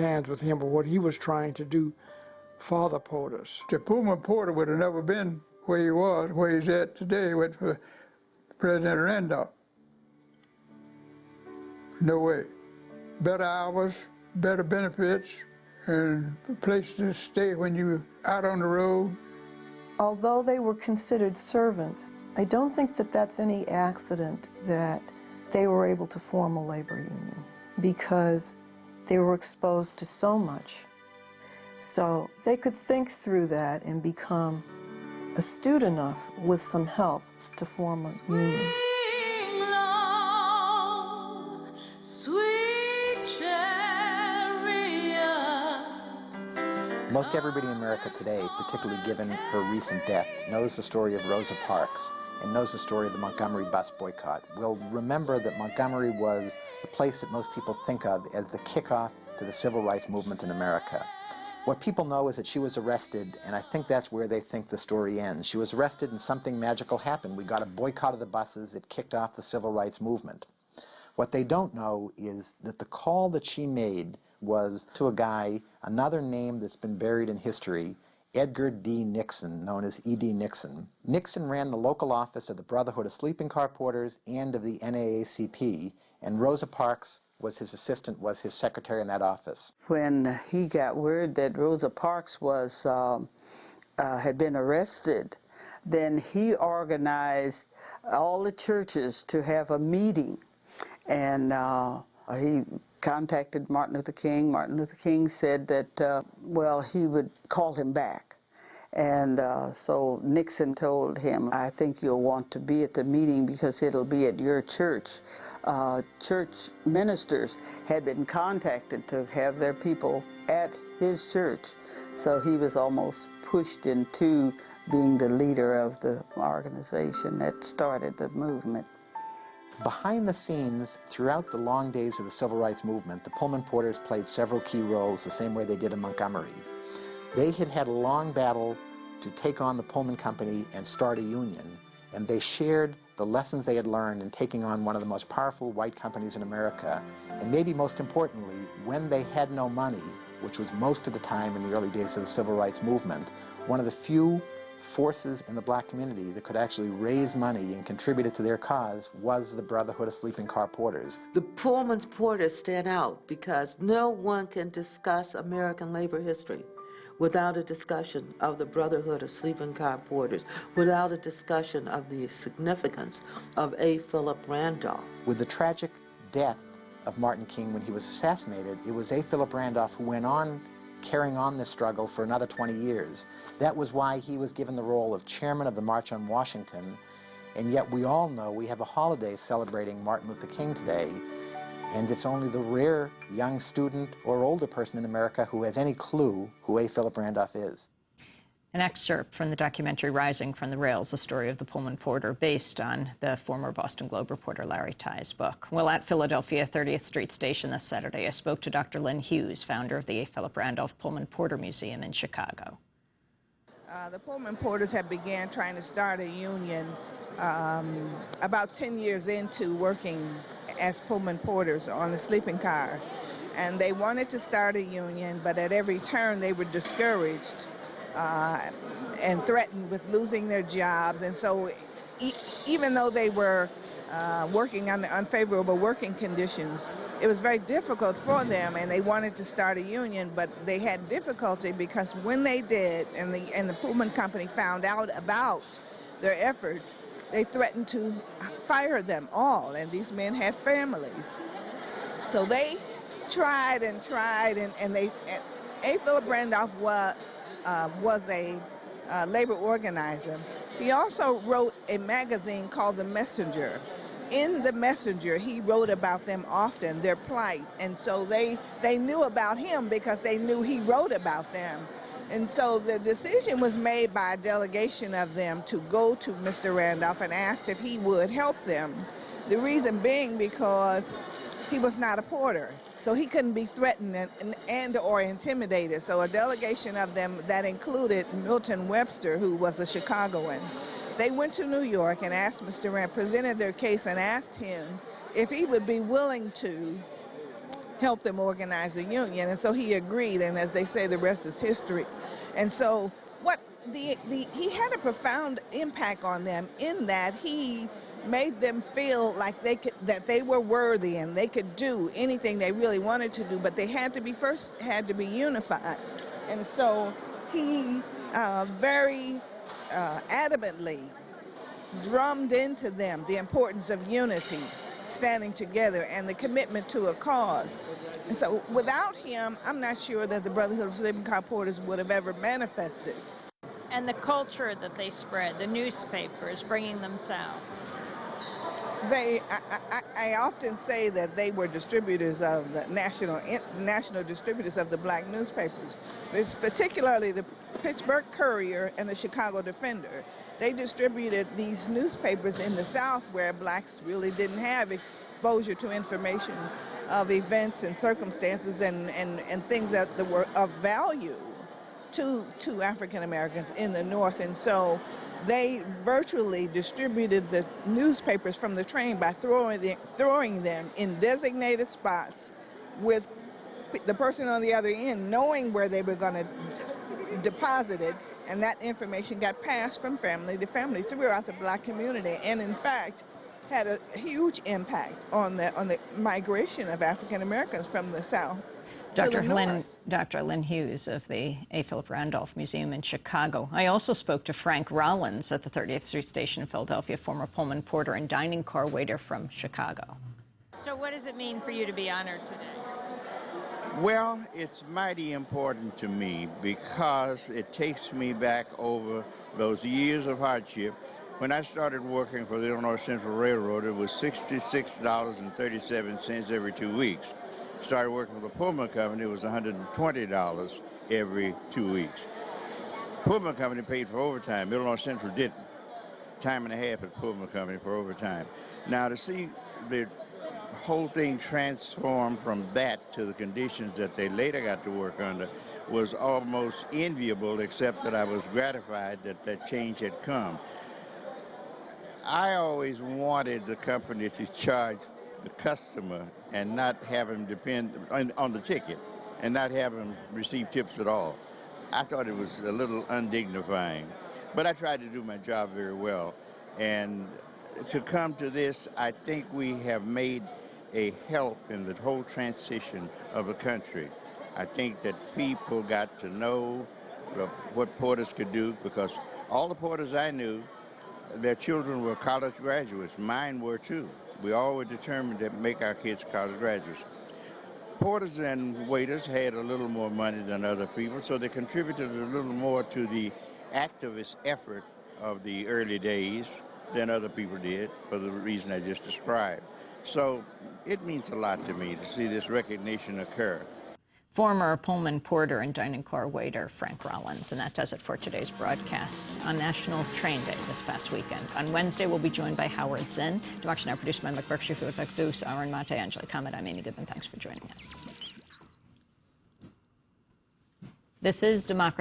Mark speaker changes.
Speaker 1: hands with him, but what he was trying to do for the Porters.
Speaker 2: The Pullman Porter would have never been where he was, where he's at today with President Randolph. No way. Better hours, better benefits, and a place to stay when you're out on the road.
Speaker 3: Although they were considered servants, I don't think that that's any accident that they were able to form a labor union, because they were exposed to so much. So they could think through that and become astute enough with some help to form a union.
Speaker 4: Most everybody in America today, particularly given her recent death, knows the story of Rosa Parks and knows the story of the Montgomery bus boycott. Will remember that Montgomery was the place that most people think of as the kickoff to the civil rights movement in America. What people know is that she was arrested, and I think that's where they think the story ends. She was arrested and something magical happened. We got a boycott of the buses. It kicked off the civil rights movement. What they don't know is that the call that she made was to a guy, another name that's been buried in history, Edgar D. Nixon, known as E.D. Nixon. Nixon ran the local office of the Brotherhood of Sleeping Car Porters and of the NAACP, and Rosa Parks was his assistant, was his secretary in that office.
Speaker 5: When he got word that Rosa Parks was had been arrested, then he organized all the churches to have a meeting, and he contacted Martin Luther King. Martin Luther King said that, well, he would call him back. And so Nixon told him, I think you'll want to be at the meeting because it'll be at your church. Church ministers had been contacted to have their people at his church. So he was almost pushed into being the leader of the organization that started the movement.
Speaker 4: Behind the scenes, throughout the long days of the civil rights movement, the Pullman Porters played several key roles the same way they did in Montgomery. They had had a long battle to take on the Pullman Company and start a union, and they shared the lessons they had learned in taking on one of the most powerful white companies in America. And maybe most importantly, when they had no money, which was most of the time in the early days of the civil rights movement, one of the few forces in the black community that could actually raise money and contribute it to their cause was the Brotherhood of Sleeping Car Porters.
Speaker 6: The Pullman Porters stand out because no one can discuss American labor history without a discussion of the Brotherhood of Sleeping Car Porters, without a discussion of the significance of A. Philip Randolph.
Speaker 4: With the tragic death of Martin King when he was assassinated, it was A. Philip Randolph who went on carrying on this struggle for another 20 years. That was why he was given the role of chairman of the March on Washington, and yet we all know we have a holiday celebrating Martin Luther King today, and it's only the rare young student or older person in America who has any clue who A. Philip Randolph is.
Speaker 7: An excerpt from the documentary Rising from the Rails, the story of the Pullman Porter, based on the former Boston Globe reporter Larry Tye's book. Well, at Philadelphia 30th Street Station this Saturday, I spoke to Dr. Lynn Hughes, founder of the A. Philip Randolph Pullman Porter Museum in Chicago.
Speaker 8: The Pullman Porters had began trying to start a union about 10 years into working as Pullman Porters on the sleeping car. And they wanted to start a union, but at every turn they were discouraged and threatened with losing their jobs. And so even though they were working under unfavorable working conditions, it was very difficult for them, and they wanted to start a union, but they had difficulty because when they did, and the Pullman Company found out about their efforts, they threatened to fire them all, and these men had families. So they tried and tried, and A. Philip Randolph was a labor organizer. He also wrote a magazine called The Messenger. In The Messenger, he wrote about them often, their plight, and so they knew about him because they knew he wrote about them. And so the decision was made by a delegation of them to go to Mr. Randolph and ask if he would help them. The reason being because he was not a porter, so he couldn't be threatened and or intimidated. So a delegation of them that included Milton Webster, who was a Chicagoan. They went to New York and asked Mr. Rand, presented their case and asked him if he would be willing to help them organize a union. And so he agreed, and as they say, the rest is history. And so he had a profound impact on them in that he made them feel like that they were worthy and they could do anything they really wanted to do, but they had to be unified. And so he very adamantly drummed into them the importance of unity, standing together, and the commitment to a cause. And so without him, I'm not sure that the Brotherhood of Sleeping Car Porters would have ever manifested.
Speaker 7: And the culture that they spread, the newspapers, bringing them south.
Speaker 8: I often say that they were distributors of the national distributors of the black newspapers. It's particularly the Pittsburgh Courier and the Chicago Defender. They distributed these newspapers in the South where blacks really didn't have exposure to information of events and circumstances and things that were of value to African Americans in the North. And so they virtually distributed the newspapers from the train by throwing them in designated spots with the person on the other end knowing where they were going to deposit it, and that information got passed from family to family throughout the black community, and in fact had a huge impact on the migration of African Americans from the South.
Speaker 7: Dr. Lynn Hughes of the A. Philip Randolph Museum in Chicago. I also spoke to Frank Rollins at the 30th Street Station in Philadelphia, former Pullman porter and dining car waiter from Chicago. So what does it mean for you to be honored today?
Speaker 9: Well, it's mighty important to me because it takes me back over those years of hardship. When I started working for the Illinois Central Railroad, it was $66.37 every 2 weeks. Started working for the Pullman Company, it was $120 every 2 weeks. Pullman Company paid for overtime. Illinois Central didn't. Time and a half at Pullman Company for overtime. Now, to see the whole thing transform from that to the conditions that they later got to work under was almost enviable, except that I was gratified that that change had come. I always wanted the company to charge the customer and not have him depend on the ticket and not have him receive tips at all. I thought it was a little undignifying, but I tried to do my job very well. And to come to this, I think we have made a help in the whole transition of the country. I think that people got to know what porters could do, because all the porters I knew, their children were college graduates. Mine were too. We all were determined to make our kids college graduates. Porters and waiters had a little more money than other people, so they contributed a little more to the activist effort of the early days than other people did, for the reason I just described. So it means a lot to me to see this recognition occur.
Speaker 7: Former Pullman porter and dining car waiter Frank Rollins. And that does it for today's broadcast on National Train Day this past weekend. On Wednesday, we'll be joined by Howard Zinn. Democracy Now! Produced by Mike Berkshire, Aaron Mate, Angela Comet. I'm Amy Goodman. Thanks for joining us. This is Democracy